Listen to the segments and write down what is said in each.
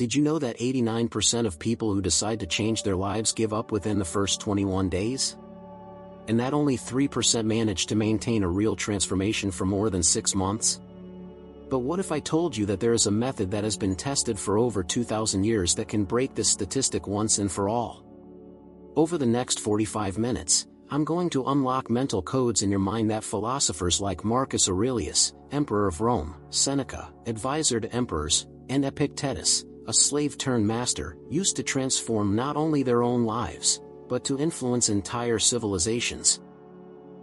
Did you know that 89% of people who decide to change their lives give up within the first 21 days? And that only 3% manage to maintain a real transformation for more than 6 months? But what if I told you that there is a method that has been tested for over 2,000 years that can break this statistic once and for all? Over the next 45 minutes, I'm going to unlock mental codes in your mind that philosophers like Marcus Aurelius, Emperor of Rome, Seneca, advisor to emperors, and Epictetus, a slave-turned-master, used to transform not only their own lives, but to influence entire civilizations.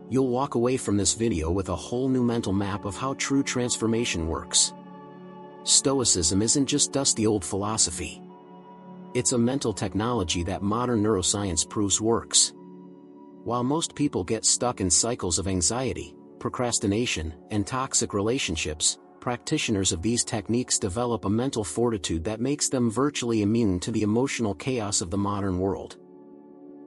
You'll walk away from this video with a whole new mental map of how true transformation works. Stoicism isn't just dusty old philosophy. It's a mental technology that modern neuroscience proves works. While most people get stuck in cycles of anxiety, procrastination, and toxic relationships, practitioners of these techniques develop a mental fortitude that makes them virtually immune to the emotional chaos of the modern world.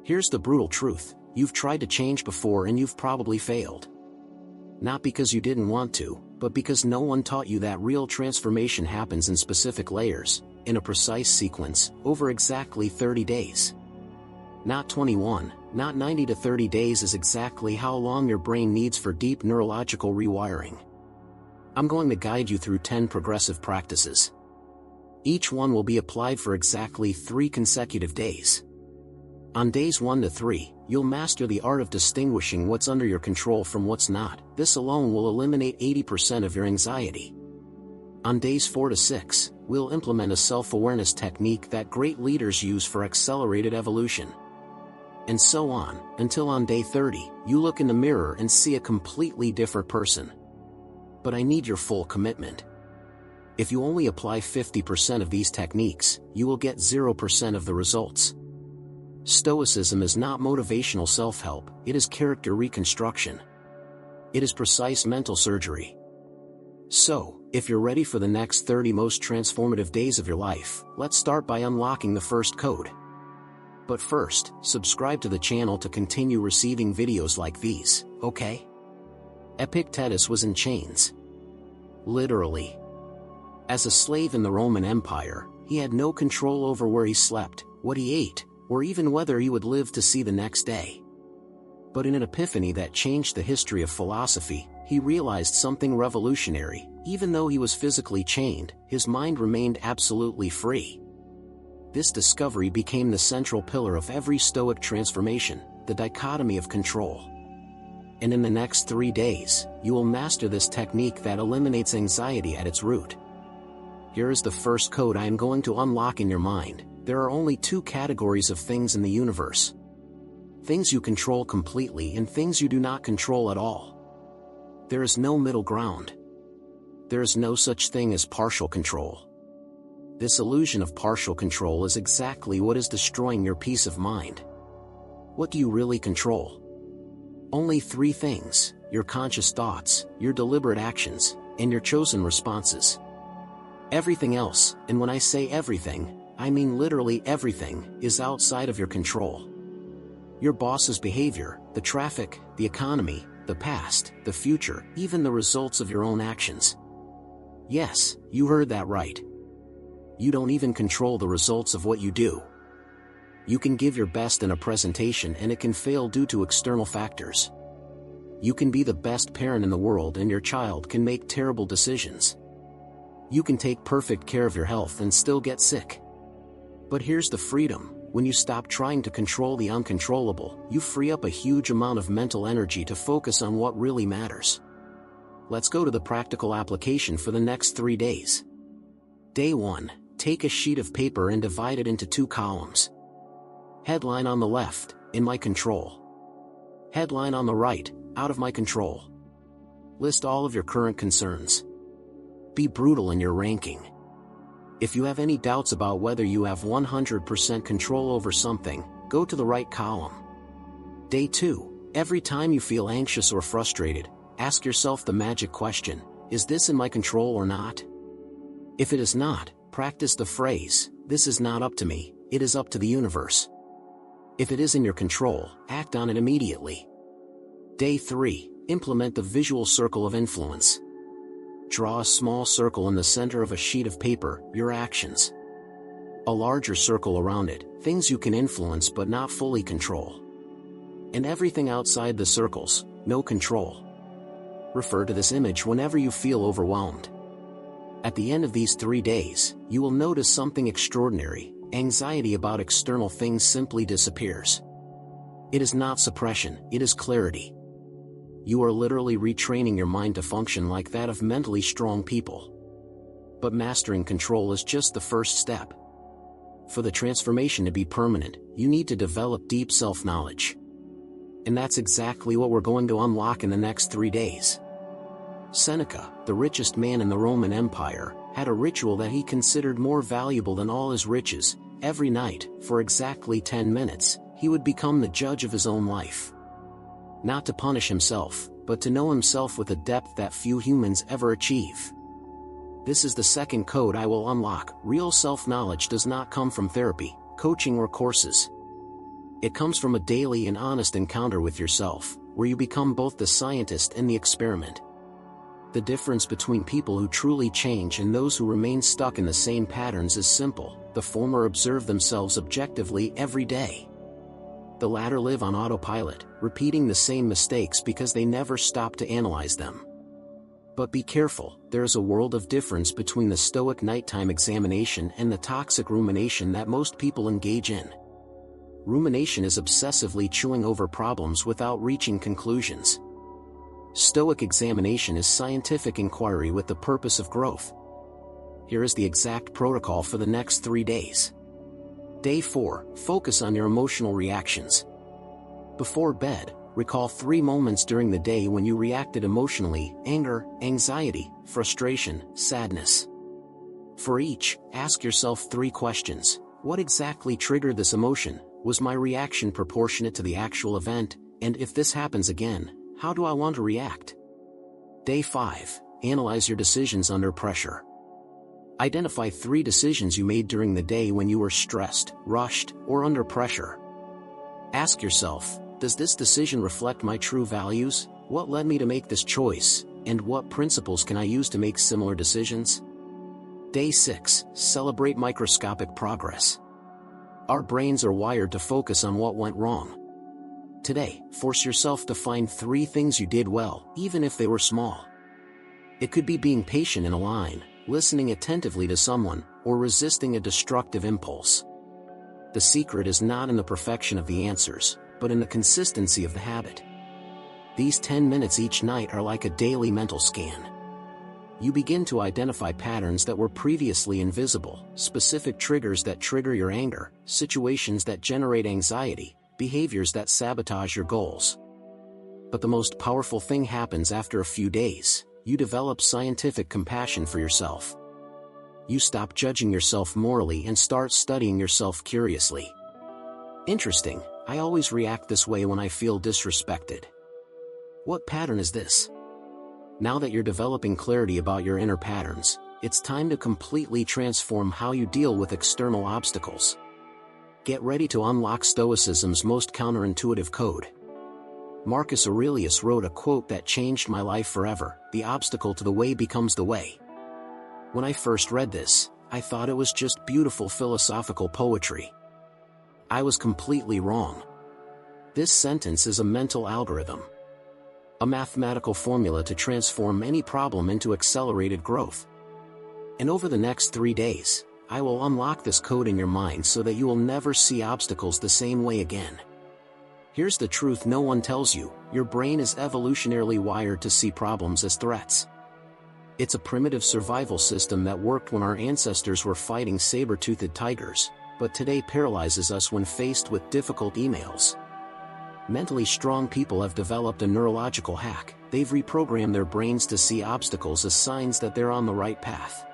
Here's the brutal truth: you've tried to change before and you've probably failed. Not because you didn't want to, but because no one taught you that real transformation happens in specific layers, in a precise sequence, over exactly 30 days. Not 21, not 90 to 30 days is exactly how long your brain needs for deep neurological rewiring. I'm going to guide you through 10 progressive practices. Each one will be applied for exactly 3 consecutive days. On days 1 to 3, you'll master the art of distinguishing what's under your control from what's not. This alone will eliminate 80% of your anxiety. On days 4 to 6, we'll implement a self-awareness technique that great leaders use for accelerated evolution. And so on, until on day 30, you look in the mirror and see a completely different person. But I need your full commitment. If you only apply 50% of these techniques, you will get 0% of the results. Stoicism is not motivational self-help, it is character reconstruction. It is precise mental surgery. So, if you're ready for the next 30 most transformative days of your life, let's start by unlocking the first code. But first, subscribe to the channel to continue receiving videos like these, okay? Epictetus was in chains. Literally. As a slave in the Roman Empire, he had no control over where he slept, what he ate, or even whether he would live to see the next day. But in an epiphany that changed the history of philosophy, he realized something revolutionary: even though he was physically chained, his mind remained absolutely free. This discovery became the central pillar of every Stoic transformation, the dichotomy of control. And in the next 3 days, you will master this technique that eliminates anxiety at its root. Here is the first code I am going to unlock in your mind. There are only 2 categories of things in the universe: things you control completely and things you do not control at all. There is no middle ground. There is no such thing as partial control. This illusion of partial control is exactly what is destroying your peace of mind. What do you really control? Only 3 things: your conscious thoughts, your deliberate actions, and your chosen responses. Everything else, and when I say everything, I mean literally everything, is outside of your control. Your boss's behavior, the traffic, the economy, the past, the future, even the results of your own actions. Yes, you heard that right. You don't even control the results of what you do. You can give your best in a presentation and it can fail due to external factors. You can be the best parent in the world and your child can make terrible decisions. You can take perfect care of your health and still get sick. But here's the freedom: when you stop trying to control the uncontrollable, you free up a huge amount of mental energy to focus on what really matters. Let's go to the practical application for the next 3 days. Day 1. Take a sheet of paper and divide it into 2 columns. Headline on the left: in my control. Headline on the right: out of my control. List all of your current concerns. Be brutal in your ranking. If you have any doubts about whether you have 100% control over something, go to the right column. Day 2. Every time you feel anxious or frustrated, ask yourself the magic question: is this in my control or not? If it is not, practice the phrase, "This is not up to me, it is up to the universe." If it is in your control, act on it immediately. Day 3. Implement the visual circle of influence. Draw a small circle in the center of a sheet of paper, your actions. A larger circle around it, things you can influence but not fully control. And everything outside the circles, no control. Refer to this image whenever you feel overwhelmed. At the end of these 3 days, you will notice something extraordinary. Anxiety about external things simply disappears. It is not suppression, it is clarity. You are literally retraining your mind to function like that of mentally strong people. But mastering control is just the first step. For the transformation to be permanent, you need to develop deep self-knowledge. And that's exactly what we're going to unlock in the next 3 days. Seneca, the richest man in the Roman Empire, had a ritual that he considered more valuable than all his riches. Every night, for exactly 10 minutes, he would become the judge of his own life. Not to punish himself, but to know himself with a depth that few humans ever achieve. This is the second code I will unlock. Real self-knowledge does not come from therapy, coaching or courses. It comes from a daily and honest encounter with yourself, where you become both the scientist and the experiment. The difference between people who truly change and those who remain stuck in the same patterns is simple. The former observe themselves objectively every day. The latter live on autopilot, repeating the same mistakes because they never stop to analyze them. But be careful, there is a world of difference between the Stoic nighttime examination and the toxic rumination that most people engage in. Rumination is obsessively chewing over problems without reaching conclusions. Stoic examination is scientific inquiry with the purpose of growth. Here is the exact protocol for the next 3 days. Day 4, focus on your emotional reactions. Before bed, recall 3 moments during the day when you reacted emotionally: anger, anxiety, frustration, sadness. For each, ask yourself 3 questions. What exactly triggered this emotion? Was my reaction proportionate to the actual event? And if this happens again, how do I want to react? Day 5, analyze your decisions under pressure. Identify 3 decisions you made during the day when you were stressed, rushed, or under pressure. Ask yourself, does this decision reflect my true values? What led me to make this choice? And what principles can I use to make similar decisions? Day 6, celebrate microscopic progress. Our brains are wired to focus on what went wrong. Today, force yourself to find 3 things you did well, even if they were small. It could be being patient in a line, listening attentively to someone, or resisting a destructive impulse. The secret is not in the perfection of the answers, but in the consistency of the habit. These 10 minutes each night are like a daily mental scan. You begin to identify patterns that were previously invisible, specific triggers that trigger your anger, situations that generate anxiety, behaviors that sabotage your goals. But the most powerful thing happens after a few days. You develop scientific compassion for yourself. You stop judging yourself morally and start studying yourself curiously. Interesting, I always react this way when I feel disrespected. What pattern is this? Now that you're developing clarity about your inner patterns, it's time to completely transform how you deal with external obstacles. Get ready to unlock Stoicism's most counterintuitive code. Marcus Aurelius wrote a quote that changed my life forever: "The obstacle to the way becomes the way." When I first read this, I thought it was just beautiful philosophical poetry. I was completely wrong. This sentence is a mental algorithm. A mathematical formula to transform any problem into accelerated growth. And over the next 3 days, I will unlock this code in your mind so that you will never see obstacles the same way again. Here's the truth no one tells you: your brain is evolutionarily wired to see problems as threats. It's a primitive survival system that worked when our ancestors were fighting saber-toothed tigers, but today paralyzes us when faced with difficult emails. Mentally strong people have developed a neurological hack. They've reprogrammed their brains to see obstacles as signs that they're on the right path.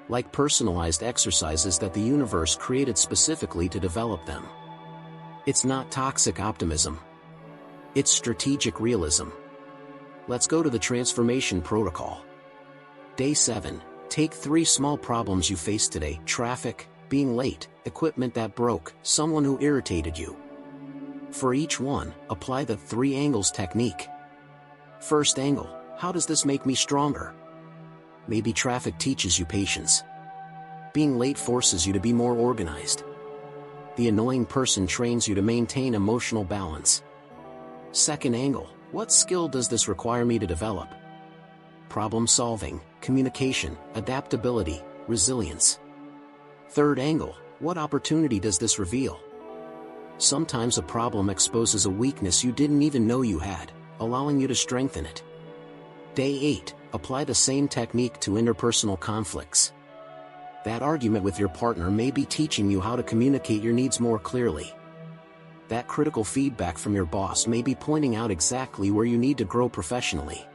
Like personalized exercises that the universe created specifically to develop them. It's not toxic optimism. It's strategic realism. Let's go to the transformation protocol. Day 7, take 3 small problems you faced today: traffic, being late, equipment that broke, someone who irritated you. For each one, apply the 3 angles technique. First angle: how does this make me stronger? Maybe traffic teaches you patience. Being late forces you to be more organized. The annoying person trains you to maintain emotional balance. Second angle, what skill does this require me to develop? Problem solving, communication, adaptability, resilience. Third angle, what opportunity does this reveal? Sometimes a problem exposes a weakness you didn't even know you had, allowing you to strengthen it. Day 8, apply the same technique to interpersonal conflicts. That argument with your partner may be teaching you how to communicate your needs more clearly. That critical feedback from your boss may be pointing out exactly where you need to grow professionally.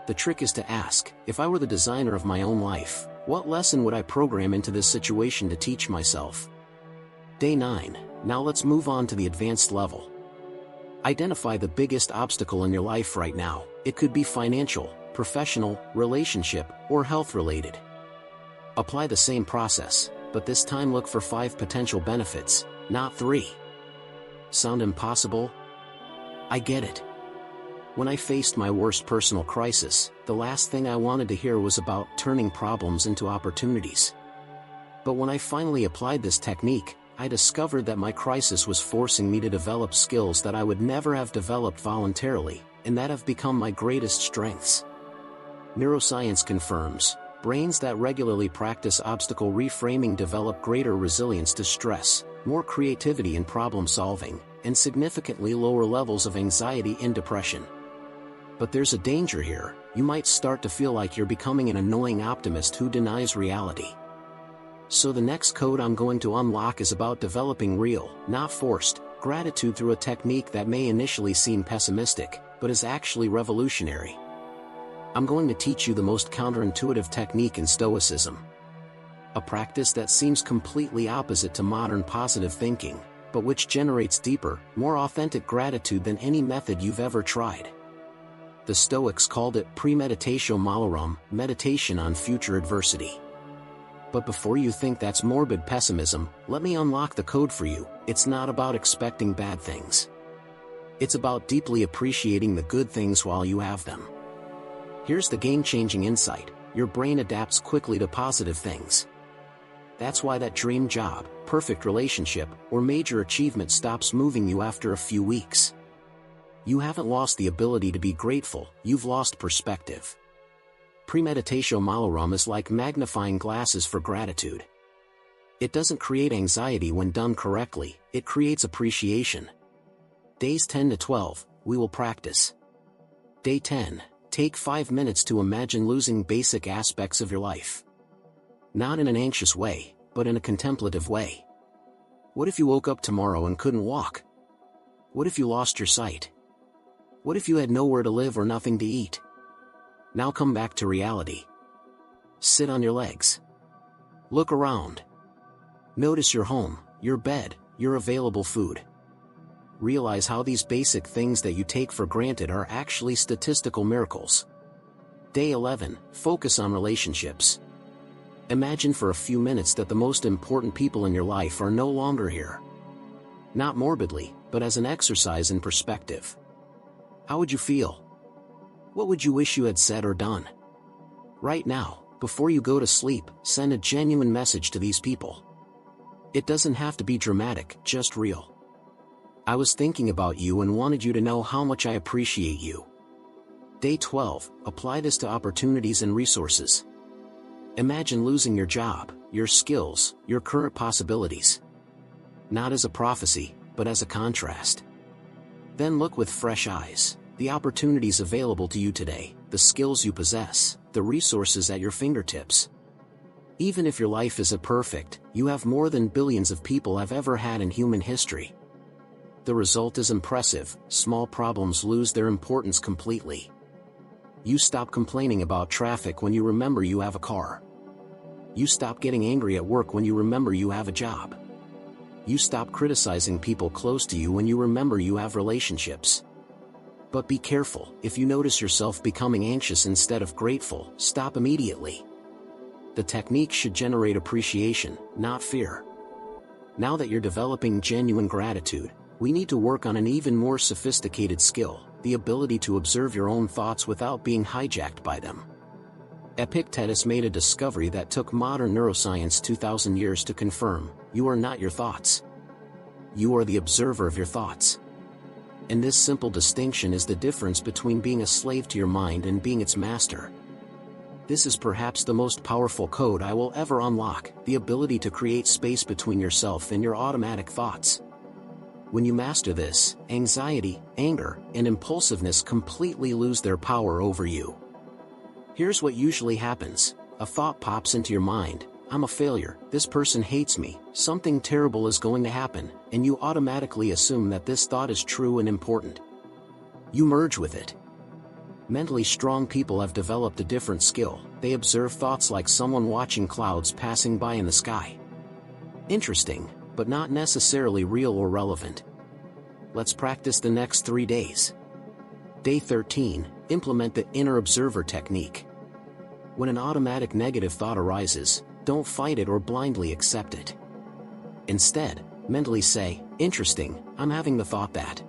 The trick is to ask, if I were the designer of my own life, what lesson would I program into this situation to teach myself? Day 9, now let's move on to the advanced level. Identify the biggest obstacle in your life right now. It could be financial, professional, relationship, or health-related. Apply the same process, but this time look for 5 potential benefits, not 3. Sound impossible? I get it. When I faced my worst personal crisis, the last thing I wanted to hear was about turning problems into opportunities. But when I finally applied this technique, I discovered that my crisis was forcing me to develop skills that I would never have developed voluntarily, and that have become my greatest strengths. Neuroscience confirms, brains that regularly practice obstacle reframing develop greater resilience to stress, more creativity in problem solving, and significantly lower levels of anxiety and depression. But there's a danger here. You might start to feel like you're becoming an annoying optimist who denies reality. So the next code I'm going to unlock is about developing real, not forced, gratitude through a technique that may initially seem pessimistic, but is actually revolutionary. I'm going to teach you the most counterintuitive technique in Stoicism. A practice that seems completely opposite to modern positive thinking, but which generates deeper, more authentic gratitude than any method you've ever tried. The Stoics called it premeditatio malorum, meditation on future adversity. But before you think that's morbid pessimism, let me unlock the code for you. It's not about expecting bad things. It's about deeply appreciating the good things while you have them. Here's the game-changing insight: your brain adapts quickly to positive things. That's why that dream job, perfect relationship, or major achievement stops moving you after a few weeks. You haven't lost the ability to be grateful, you've lost perspective. Premeditatio malorum is like magnifying glasses for gratitude. It doesn't create anxiety when done correctly, it creates appreciation. Days 10 to 12, we will practice. Day 10, take 5 minutes to imagine losing basic aspects of your life. Not in an anxious way, but in a contemplative way. What if you woke up tomorrow and couldn't walk? What if you lost your sight? What if you had nowhere to live or nothing to eat? Now come back to reality. Sit on your legs. Look around. Notice your home, your bed, your available food. Realize how these basic things that you take for granted are actually statistical miracles. Day 11, focus on relationships. Imagine for a few minutes that the most important people in your life are no longer here. Not morbidly, but as an exercise in perspective. How would you feel? What would you wish you had said or done? Right now, before you go to sleep, send a genuine message to these people. It doesn't have to be dramatic, just real. I was thinking about you and wanted you to know how much I appreciate you. Day 12, apply this to opportunities and resources. Imagine losing your job, your skills, your current possibilities. Not as a prophecy, but as a contrast. Then look with fresh eyes. The opportunities available to you today, the skills you possess, the resources at your fingertips. Even if your life isn't perfect, you have more than billions of people have ever had in human history. The result is impressive. Small problems lose their importance completely. You stop complaining about traffic when you remember you have a car. You stop getting angry at work when you remember you have a job. You stop criticizing people close to you when you remember you have relationships. But be careful, if you notice yourself becoming anxious instead of grateful, stop immediately. The technique should generate appreciation, not fear. Now that you're developing genuine gratitude, we need to work on an even more sophisticated skill, the ability to observe your own thoughts without being hijacked by them. Epictetus made a discovery that took modern neuroscience 2,000 years to confirm: you are not your thoughts. You are the observer of your thoughts. And this simple distinction is the difference between being a slave to your mind and being its master. This is perhaps the most powerful code I will ever unlock, the ability to create space between yourself and your automatic thoughts. When you master this, anxiety, anger, and impulsiveness completely lose their power over you. Here's what usually happens. A thought pops into your mind: I'm a failure, this person hates me, something terrible is going to happen, and you automatically assume that this thought is true and important. You merge with it. Mentally strong people have developed a different skill. They observe thoughts like someone watching clouds passing by in the sky. Interesting, but not necessarily real or relevant. Let's practice the next 3 days. Day 13, implement the inner observer technique. When an automatic negative thought arises, don't fight it or blindly accept it. Instead, mentally say, interesting, I'm having the thought that.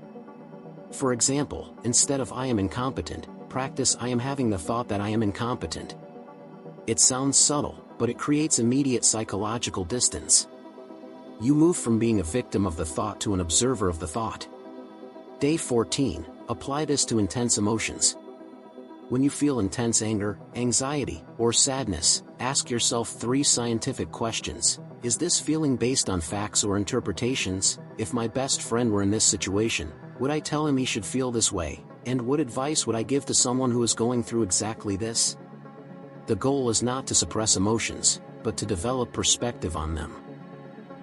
For example, instead of I am incompetent, practice I am having the thought that I am incompetent. It sounds subtle, but it creates immediate psychological distance. You move from being a victim of the thought to an observer of the thought. Day 14, apply this to intense emotions. When you feel intense anger, anxiety, or sadness, ask yourself 3 scientific questions. Is this feeling based on facts or interpretations? If my best friend were in this situation, would I tell him he should feel this way? And what advice would I give to someone who is going through exactly this? The goal is not to suppress emotions, but to develop perspective on them.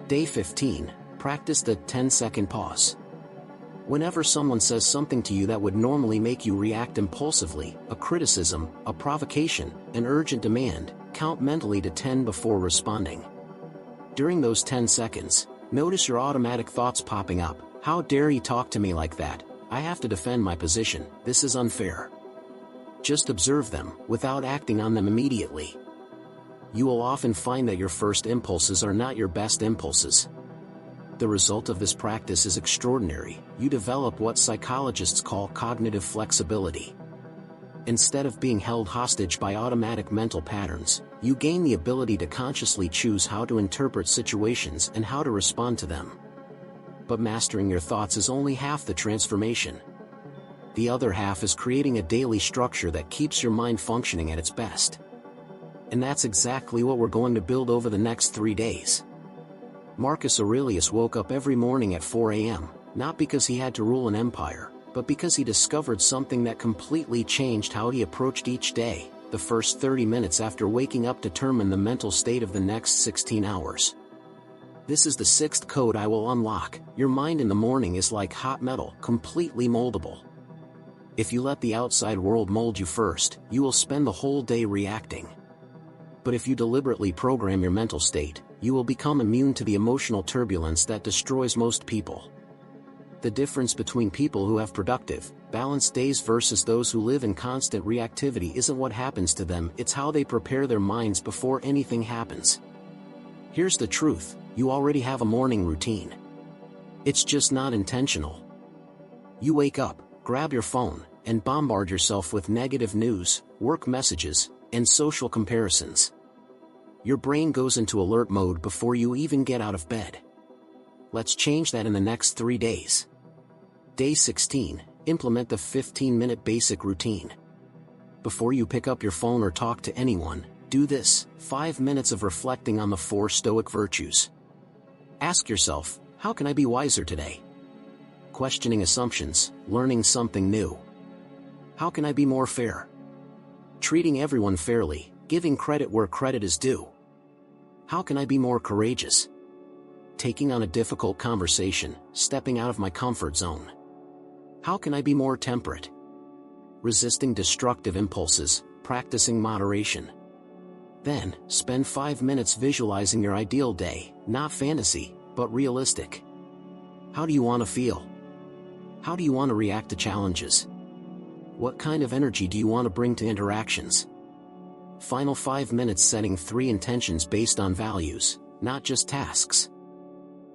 Day 15, practice the 10-second pause. Whenever someone says something to you that would normally make you react impulsively, a criticism, a provocation, an urgent demand, count mentally to 10 before responding. During those 10 seconds, notice your automatic thoughts popping up. How dare he talk to me like that? I have to defend my position, this is unfair. Just observe them, without acting on them immediately. You will often find that your first impulses are not your best impulses. The result of this practice is extraordinary. You develop what psychologists call cognitive flexibility. Instead of being held hostage by automatic mental patterns, you gain the ability to consciously choose how to interpret situations and how to respond to them. But mastering your thoughts is only half the transformation. The other half is creating a daily structure that keeps your mind functioning at its best. And that's exactly what we're going to build over the next 3 days. Marcus Aurelius woke up every morning at 4 a.m., not because he had to rule an empire, but because he discovered something that completely changed how he approached each day. The first 30 minutes after waking up determine the mental state of the next 16 hours. This is the 6th code I will unlock. Your mind in the morning is like hot metal, completely moldable. If you let the outside world mold you first, you will spend the whole day reacting. But if you deliberately program your mental state, you will become immune to the emotional turbulence that destroys most people. The difference between people who have productive, balanced days versus those who live in constant reactivity isn't what happens to them, it's how they prepare their minds before anything happens. Here's the truth, you already have a morning routine. It's just not intentional. You wake up, grab your phone, and bombard yourself with negative news, work messages, and social comparisons. Your brain goes into alert mode before you even get out of bed. Let's change that in the next 3 days. Day 16, implement the 15-minute basic routine. Before you pick up your phone or talk to anyone, do this: 5 minutes of reflecting on the 4 Stoic virtues. Ask yourself, how can I be wiser today? Questioning assumptions, learning something new. How can I be more fair? Treating everyone fairly, giving credit where credit is due. How can I be more courageous? Taking on a difficult conversation, stepping out of my comfort zone. How can I be more temperate? Resisting destructive impulses, practicing moderation. Then, spend 5 minutes visualizing your ideal day, not fantasy, but realistic. How do you want to feel? How do you want to react to challenges? What kind of energy do you want to bring to interactions? Final 5 minutes setting 3 intentions based on values, not just tasks.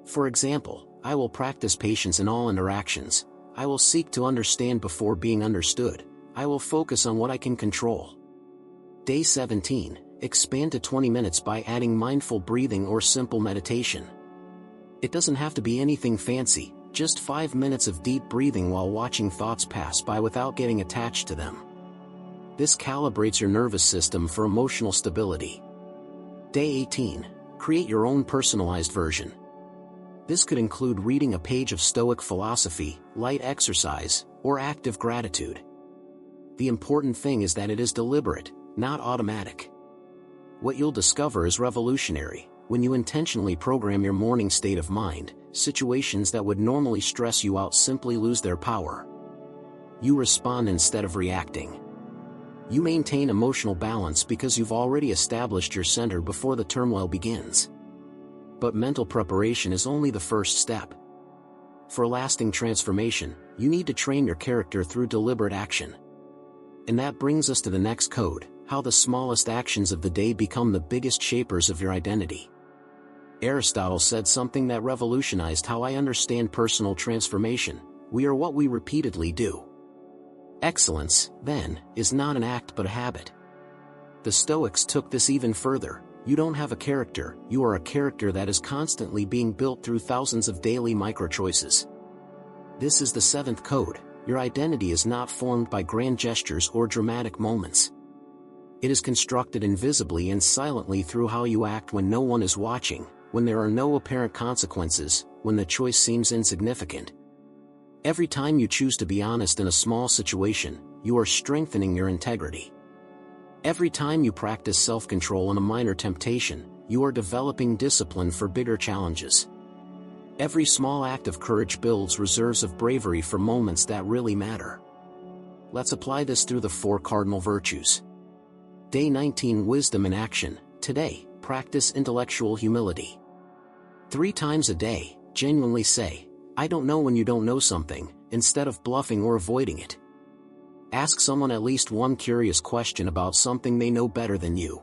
For example, I will practice patience in all interactions. I will seek to understand before being understood. I will focus on what I can control. Day 17, expand to 20 minutes by adding mindful breathing or simple meditation. It doesn't have to be anything fancy, just 5 minutes of deep breathing while watching thoughts pass by without getting attached to them. This calibrates your nervous system for emotional stability. Day 18, create your own personalized version. This could include reading a page of Stoic philosophy, light exercise, or active gratitude. The important thing is that it is deliberate, not automatic. What you'll discover is revolutionary. When you intentionally program your morning state of mind, situations that would normally stress you out simply lose their power. You respond instead of reacting. You maintain emotional balance because you've already established your center before the turmoil begins. But mental preparation is only the first step. For lasting transformation, you need to train your character through deliberate action. And that brings us to the next code: how the smallest actions of the day become the biggest shapers of your identity. Aristotle said something that revolutionized how I understand personal transformation: we are what we repeatedly do. Excellence, then, is not an act but a habit. The Stoics took this even further. You don't have a character, you are a character that is constantly being built through thousands of daily micro-choices. This is the seventh code: your identity is not formed by grand gestures or dramatic moments. It is constructed invisibly and silently through how you act when no one is watching, when there are no apparent consequences, when the choice seems insignificant. Every time you choose to be honest in a small situation, you are strengthening your integrity. Every time you practice self-control in a minor temptation, you are developing discipline for bigger challenges. Every small act of courage builds reserves of bravery for moments that really matter. Let's apply this through the 4 cardinal virtues. Day 19, wisdom in action. Today, practice intellectual humility. 3 times a day, genuinely say, "I don't know," when you don't know something, instead of bluffing or avoiding it. Ask someone at least one curious question about something they know better than you.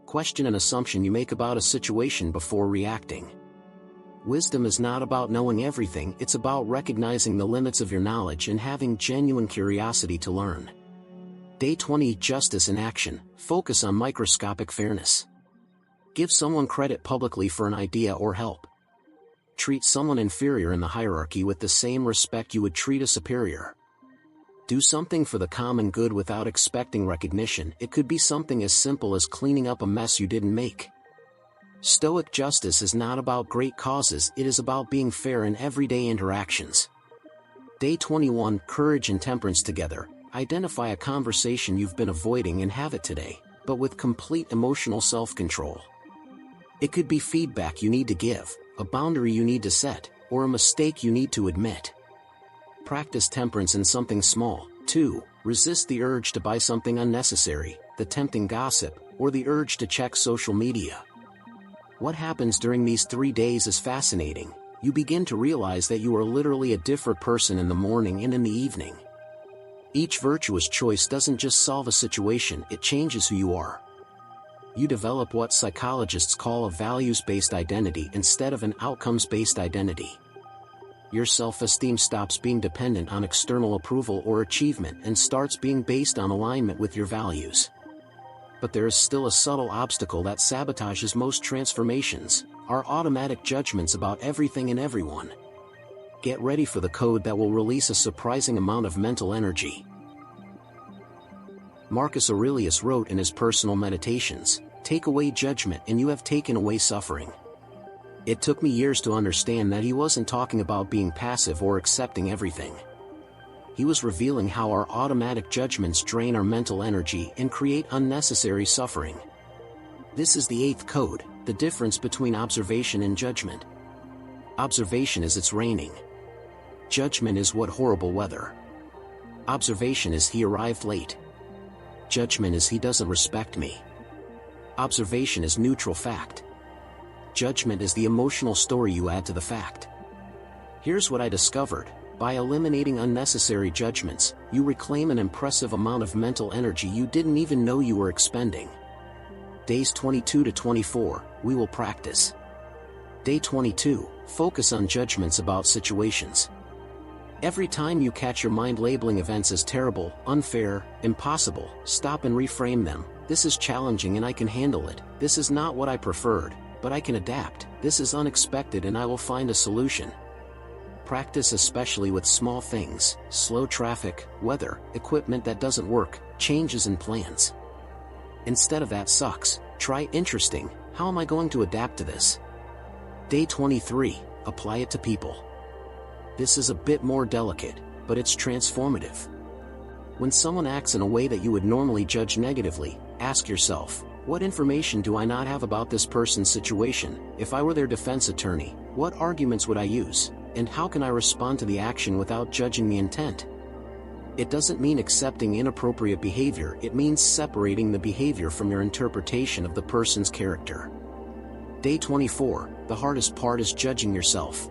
Question an assumption you make about a situation before reacting. Wisdom is not about knowing everything, it's about recognizing the limits of your knowledge and having genuine curiosity to learn. Day 20, justice in action. Focus on microscopic fairness. Give someone credit publicly for an idea or help. Treat someone inferior in the hierarchy with the same respect you would treat a superior. Do something for the common good without expecting recognition. It could be something as simple as cleaning up a mess you didn't make. Stoic justice is not about great causes, it is about being fair in everyday interactions. Day 21, courage and temperance together. Identify a conversation you've been avoiding and have it today, but with complete emotional self-control. It could be feedback you need to give, a boundary you need to set, or a mistake you need to admit. Practice temperance in something small. 2. Resist the urge to buy something unnecessary, the tempting gossip, or the urge to check social media. What happens during these 3 days is fascinating. You begin to realize that you are literally a different person in the morning and in the evening. Each virtuous choice doesn't just solve a situation, it changes who you are. You develop what psychologists call a values-based identity instead of an outcomes-based identity. Your self-esteem stops being dependent on external approval or achievement and starts being based on alignment with your values. But there is still a subtle obstacle that sabotages most transformations: our automatic judgments about everything and everyone. Get ready for the code that will release a surprising amount of mental energy. Marcus Aurelius wrote in his personal meditations, "Take away judgment and you have taken away suffering." It took me years to understand that he wasn't talking about being passive or accepting everything. He was revealing how our automatic judgments drain our mental energy and create unnecessary suffering. This is the 8th code, the difference between observation and judgment. Observation is it's raining. Judgment is what horrible weather. Observation is he arrived late. Judgment is he doesn't respect me. Observation is neutral fact. Judgment is the emotional story you add to the fact. Here's what I discovered. By eliminating unnecessary judgments, you reclaim an impressive amount of mental energy you didn't even know you were expending. Days 22 to 24, we will practice. Day 22, focus on judgments about situations. Every time you catch your mind labeling events as terrible, unfair, impossible, stop and reframe them. This is challenging and I can handle it. This is not what I preferred, but I can adapt. This is unexpected and I will find a solution. Practice especially with small things: slow traffic, weather, equipment that doesn't work, changes in plans. Instead of "that sucks," try "interesting, how am I going to adapt to this?" Day 23, apply it to people. This is a bit more delicate, but it's transformative. When someone acts in a way that you would normally judge negatively, ask yourself, what information do I not have about this person's situation? If I were their defense attorney, what arguments would I use? And how can I respond to the action without judging the intent? It doesn't mean accepting inappropriate behavior, it means separating the behavior from your interpretation of the person's character. Day 24, the hardest part is judging yourself.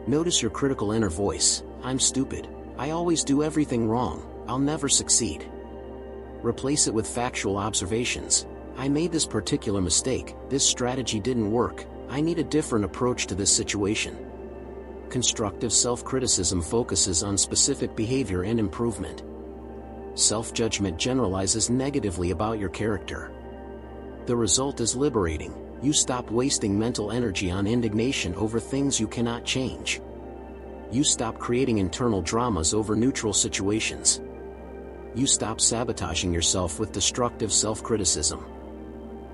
Notice your critical inner voice: "I'm stupid. I always do everything wrong. I'll never succeed." Replace it with factual observations: "I made this particular mistake, this strategy didn't work, I need a different approach to this situation." Constructive self-criticism focuses on specific behavior and improvement. Self-judgment generalizes negatively about your character. The result is liberating. You stop wasting mental energy on indignation over things you cannot change. You stop creating internal dramas over neutral situations. You stop sabotaging yourself with destructive self-criticism.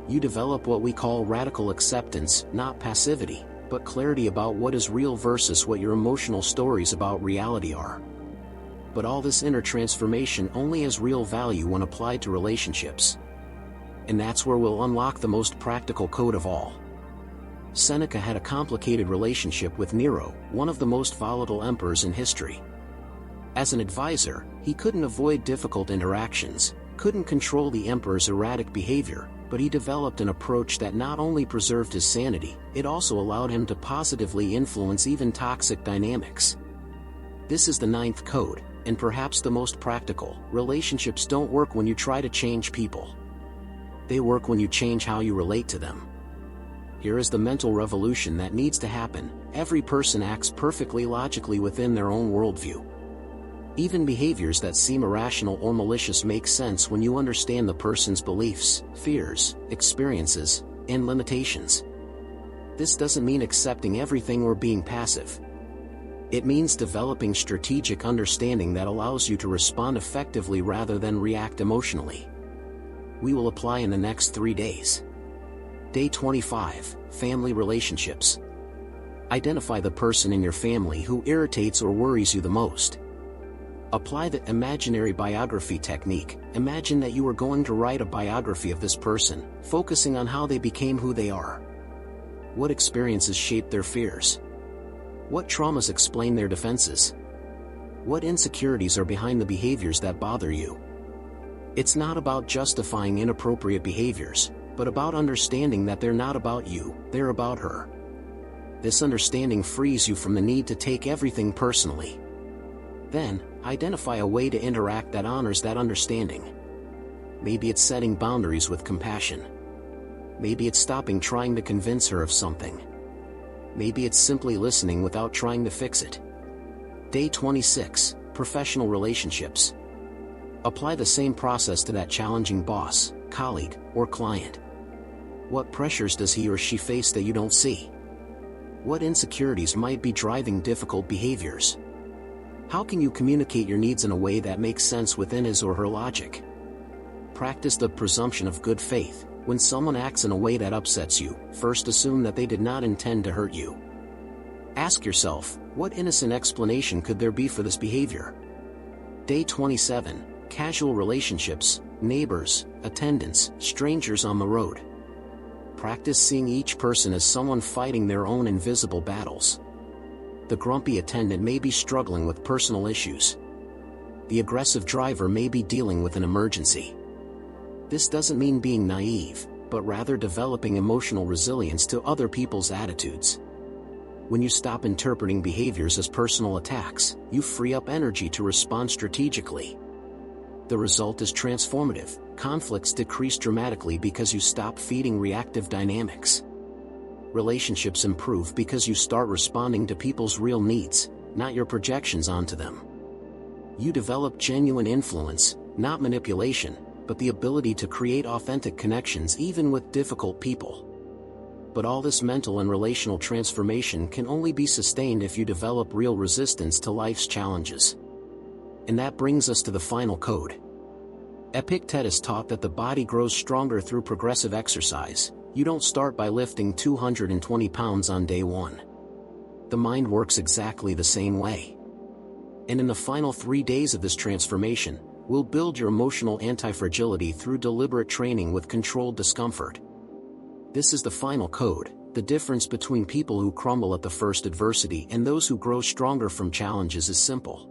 You develop what we call radical acceptance, not passivity, but clarity about what is real versus what your emotional stories about reality are. But all this inner transformation only has real value when applied to relationships. And that's where we'll unlock the most practical code of all. Seneca had a complicated relationship with Nero, one of the most volatile emperors in history. As an advisor, he couldn't avoid difficult interactions, couldn't control the emperor's erratic behavior, but he developed an approach that not only preserved his sanity, it also allowed him to positively influence even toxic dynamics. This is the 9th code, and perhaps the most practical: relationships don't work when you try to change people. They work when you change how you relate to them. Here is the mental revolution that needs to happen: every person acts perfectly logically within their own worldview. Even behaviors that seem irrational or malicious make sense when you understand the person's beliefs, fears, experiences, and limitations. This doesn't mean accepting everything or being passive. It means developing strategic understanding that allows you to respond effectively rather than react emotionally. We will apply in the next 3 days. Day 25, family relationships. Identify the person in your family who irritates or worries you the most. Apply the imaginary biography technique. Imagine that you are going to write a biography of this person, focusing on how they became who they are. What experiences shaped their fears? What traumas explain their defenses? What insecurities are behind the behaviors that bother you? It's not about justifying inappropriate behaviors, but about understanding that they're not about you, they're about her. This understanding frees you from the need to take everything personally. Then, identify a way to interact that honors that understanding. Maybe it's setting boundaries with compassion. Maybe it's stopping trying to convince her of something. Maybe it's simply listening without trying to fix it. Day 26, professional relationships. Apply the same process to that challenging boss, colleague, or client. What pressures does he or she face that you don't see? What insecurities might be driving difficult behaviors? How can you communicate your needs in a way that makes sense within his or her logic? Practice the presumption of good faith. When someone acts in a way that upsets you, first assume that they did not intend to hurt you. Ask yourself, what innocent explanation could there be for this behavior? Day 27, casual relationships, neighbors, attendants, strangers on the road. Practice seeing each person as someone fighting their own invisible battles. The grumpy attendant may be struggling with personal issues. The aggressive driver may be dealing with an emergency. This doesn't mean being naive, but rather developing emotional resilience to other people's attitudes. When you stop interpreting behaviors as personal attacks, you free up energy to respond strategically. The result is transformative. Conflicts decrease dramatically because you stop feeding reactive dynamics. Relationships improve because you start responding to people's real needs, not your projections onto them. You develop genuine influence, not manipulation, but the ability to create authentic connections even with difficult people. But all this mental and relational transformation can only be sustained if you develop real resistance to life's challenges. And that brings us to the final code. Epictetus taught that the body grows stronger through progressive exercise. You don't start by lifting 220 pounds on day one. The mind works exactly the same way. And in the final 3 days of this transformation, we'll build your emotional anti-fragility through deliberate training with controlled discomfort. This is the final code, the difference between people who crumble at the first adversity and those who grow stronger from challenges is simple.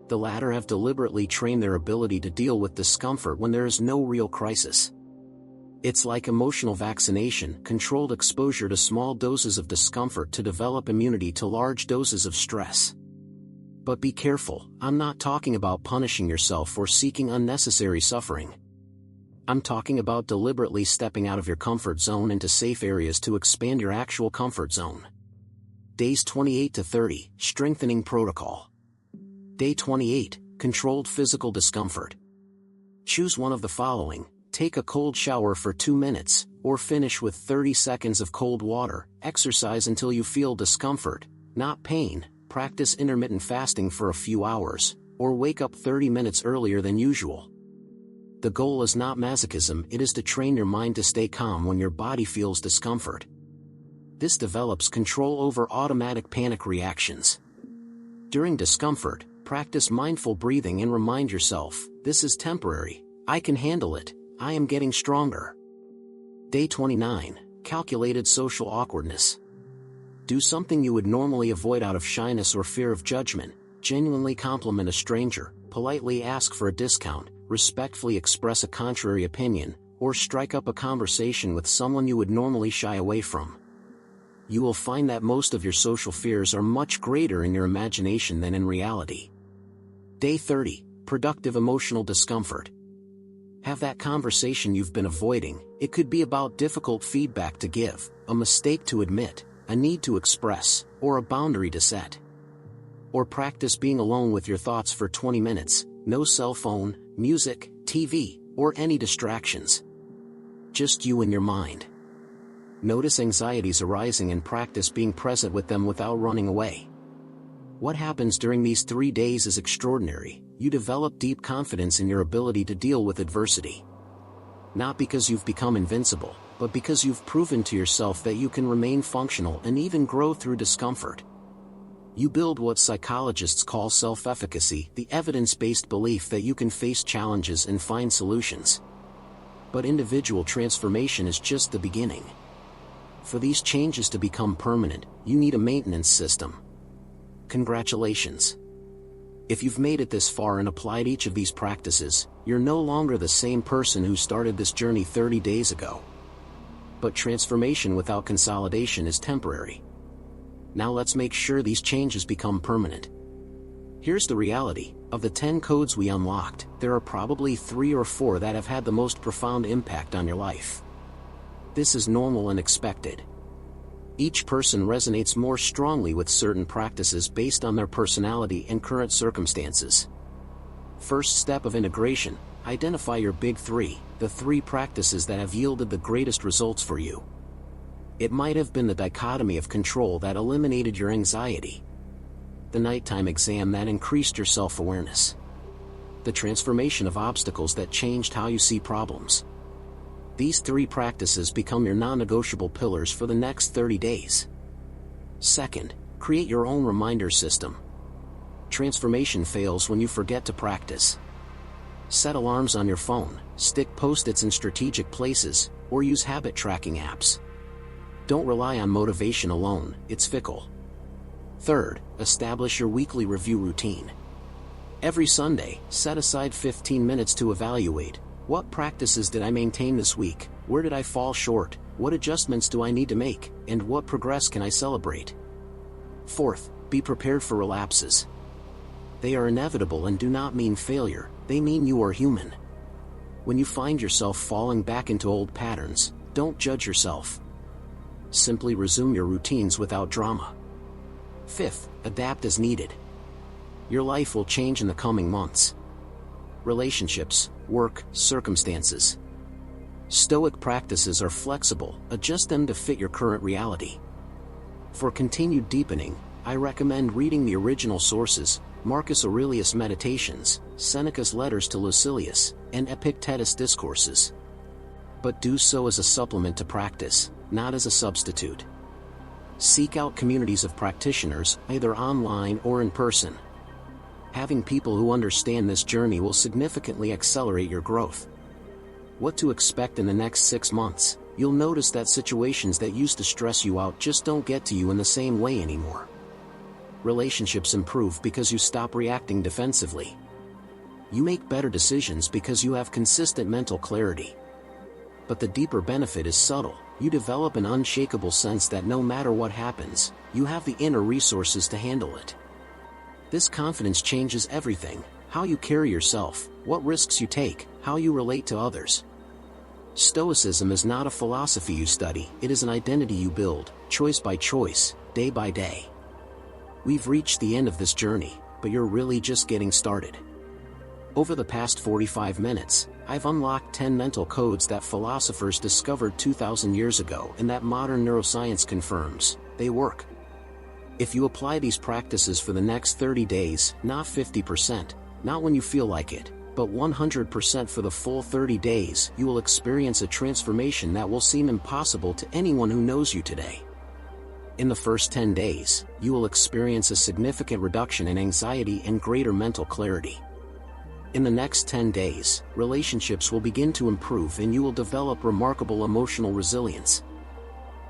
The latter have deliberately trained their ability to deal with discomfort when there is no real crisis. It's like emotional vaccination, controlled exposure to small doses of discomfort to develop immunity to large doses of stress. But be careful, I'm not talking about punishing yourself or seeking unnecessary suffering. I'm talking about deliberately stepping out of your comfort zone into safe areas to expand your actual comfort zone. Days 28 to 30, Strengthening Protocol. Day 28, Controlled Physical Discomfort. Choose one of the following: take a cold shower for 2 minutes, or finish with 30 seconds of cold water. Exercise until you feel discomfort, not pain. Practice intermittent fasting for a few hours, or wake up 30 minutes earlier than usual. The goal is not masochism, it is to train your mind to stay calm when your body feels discomfort. This develops control over automatic panic reactions. During discomfort, practice mindful breathing and remind yourself, this is temporary, I can handle it, I am getting stronger. Day 29, Calculated Social Awkwardness. Do something you would normally avoid out of shyness or fear of judgment. Genuinely compliment a stranger, politely ask for a discount, respectfully express a contrary opinion, or strike up a conversation with someone you would normally shy away from. You will find that most of your social fears are much greater in your imagination than in reality. Day 30, Productive Emotional Discomfort. Have that conversation you've been avoiding. It could be about difficult feedback to give, a mistake to admit, a need to express, or a boundary to set. Or practice being alone with your thoughts for 20 minutes, no cell phone, music, TV, or any distractions. Just you and your mind. Notice anxieties arising and practice being present with them without running away. What happens during these 3 days is extraordinary. You develop deep confidence in your ability to deal with adversity. Not because you've become invincible, but because you've proven to yourself that you can remain functional and even grow through discomfort. You build what psychologists call self-efficacy, the evidence-based belief that you can face challenges and find solutions. But individual transformation is just the beginning. For these changes to become permanent, you need a maintenance system. Congratulations! If you've made it this far and applied each of these practices, you're no longer the same person who started this journey 30 days ago. But transformation without consolidation is temporary. Now let's make sure these changes become permanent. Here's the reality: of the 10 codes we unlocked, there are probably 3 or 4 that have had the most profound impact on your life. This is normal and expected. Each person resonates more strongly with certain practices based on their personality and current circumstances. First step of integration: identify your big 3, the 3 practices that have yielded the greatest results for you. It might have been the dichotomy of control that eliminated your anxiety, the nighttime exam that increased your self-awareness, the transformation of obstacles that changed how you see problems. These 3 practices become your non-negotiable pillars for the next 30 days. Second, create your own reminder system. Transformation fails when you forget to practice. Set alarms on your phone, stick post-its in strategic places, or use habit tracking apps. Don't rely on motivation alone, it's fickle. Third, establish your weekly review routine. Every Sunday, set aside 15 minutes to evaluate: what practices did I maintain this week, where did I fall short, what adjustments do I need to make, and what progress can I celebrate? Fourth, be prepared for relapses. They are inevitable and do not mean failure, they mean you are human. When you find yourself falling back into old patterns, don't judge yourself. Simply resume your routines without drama. Fifth, adapt as needed. Your life will change in the coming months. relationships, work, circumstances. Stoic practices are flexible, adjust them to fit your current reality. For continued deepening, I recommend reading the original sources, Marcus Aurelius Meditations, Seneca's Letters to Lucilius, and Epictetus Discourses. But do so as a supplement to practice, not as a substitute. Seek out communities of practitioners, either online or in person. Having people who understand this journey will significantly accelerate your growth. What to expect in the next 6 months? You'll notice that situations that used to stress you out just don't get to you in the same way anymore. Relationships improve because you stop reacting defensively. You make better decisions because you have consistent mental clarity. But the deeper benefit is subtle. You develop an unshakable sense that no matter what happens, you have the inner resources to handle it. This confidence changes everything: how you carry yourself, what risks you take, how you relate to others. Stoicism is not a philosophy you study, it is an identity you build, choice by choice, day by day. We've reached the end of this journey, but you're really just getting started. Over the past 45 minutes, I've unlocked 10 mental codes that philosophers discovered 2,000 years ago and that modern neuroscience confirms they work. If you apply these practices for the next 30 days, not 50%, not when you feel like it, but 100% for the full 30 days, you will experience a transformation that will seem impossible to anyone who knows you today. In the first 10 days, you will experience a significant reduction in anxiety and greater mental clarity. In the next 10 days, relationships will begin to improve and you will develop remarkable emotional resilience.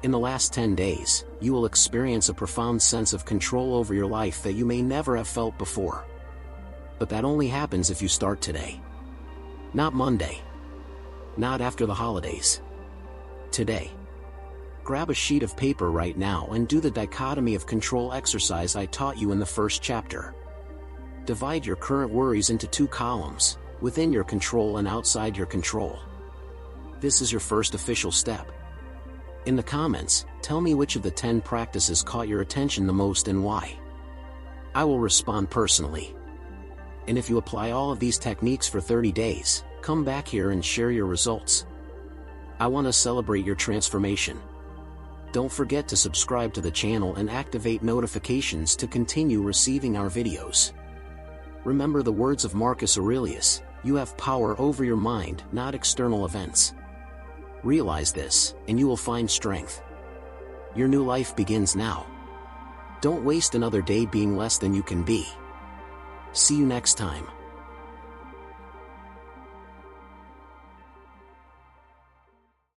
In the last 10 days, you will experience a profound sense of control over your life that you may never have felt before. But that only happens if you start today. Not Monday. Not after the holidays. Today. Grab a sheet of paper right now and do the dichotomy of control exercise I taught you in the first chapter. Divide your current worries into 2 columns, within your control and outside your control. This is your first official step. In the comments, tell me which of the 10 practices caught your attention the most and why. I will respond personally. And if you apply all of these techniques for 30 days, come back here and share your results. I want to celebrate your transformation. Don't forget to subscribe to the channel and activate notifications to continue receiving our videos. Remember the words of Marcus Aurelius: you have power over your mind, not external events. Realize this, and you will find strength. Your new life begins now. Don't waste another day being less than you can be. See you next time.